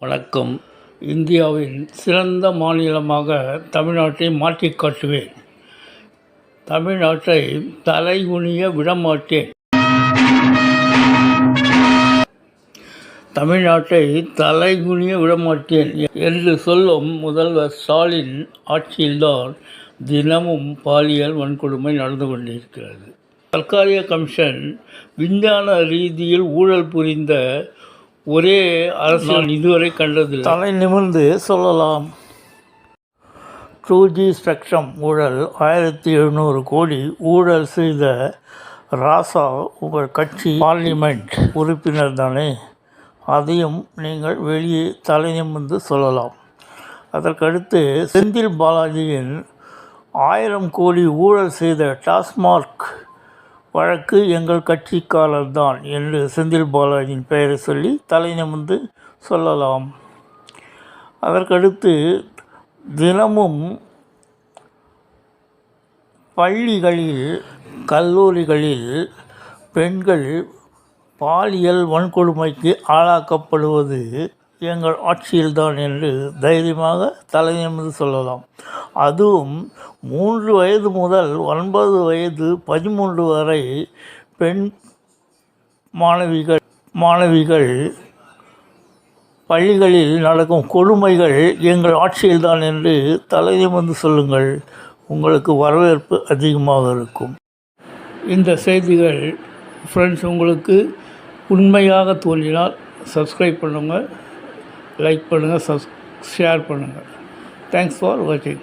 வணக்கம். இந்தியாவின் சிறந்த மாநிலமாக தமிழ்நாட்டை மாற்றிக் காட்டுவேன். தமிழ்நாட்டை தலைகுனிய விடமாட்டேன். தமிழ்நாட்டை தலைகுனிய விடமாட்டேன் என்று சொல்லும் முதல்வர் ஸ்டாலின் ஆட்சியில்தான் தினமும் பாலியல் வன்கொடுமை நடந்து கொண்டிருக்கிறது. சர்க்காரிய கமிஷன் விஞ்ஞான ரீதியில் ஊழல் புரிந்த ஒரே அரசு நான் இதுவரை கண்டதில்லை. தலை நிமிர்ந்து சொல்லலாம். 2G ஸ்பெக்ட்ரம் ஊழல் 1700 கோடி ஊழல் செய்த ராசா உங்கள் கட்சி பார்லிமெண்ட் உறுப்பினர் தானே, அதையும் நீங்கள் வெளியே தலை நிமிர்ந்து சொல்லலாம். அதற்கடுத்து செந்தில் பாலாஜியின் 1000 கோடி ஊழல் செய்த டாஸ்மாக் வழக்கு எங்கள் கட்சிக்காரர் தான் என்று செந்தில் பாலாஜியின் பெயரை சொல்லி தலை நிமிர்ந்து சொல்லலாம். அதற்கடுத்து தினமும் பள்ளிகளில் கல்லூரிகளில் பெண்கள் பாலியல் வன்கொடுமைக்கு ஆளாக்கப்படுவது எங்கள் ஆட்சியில்தான் என்று தைரியமாக தலை நிமிர்ந்து சொல்லலாம். அதுவும் 3 வயது முதல் 9 வயது 13 வரை பெண் மாணவிகள் பள்ளிகளில் நடக்கும் கொடுமைகள் எங்கள் ஆட்சியில்தான் என்று தலை நிமிர்ந்து சொல்லுங்கள். உங்களுக்கு வரவேற்பு அதிகமாக இருக்கும். இந்த செய்திகள் ஃப்ரெண்ட்ஸ் உங்களுக்கு உண்மையாக தோன்றினால் சப்ஸ்கிரைப் பண்ணுங்கள், லைக் பண்ணுங்கள், ஷேர் பண்ணுங்கள். தேங்க்ஸ் ஃபார் வாட்சிங்.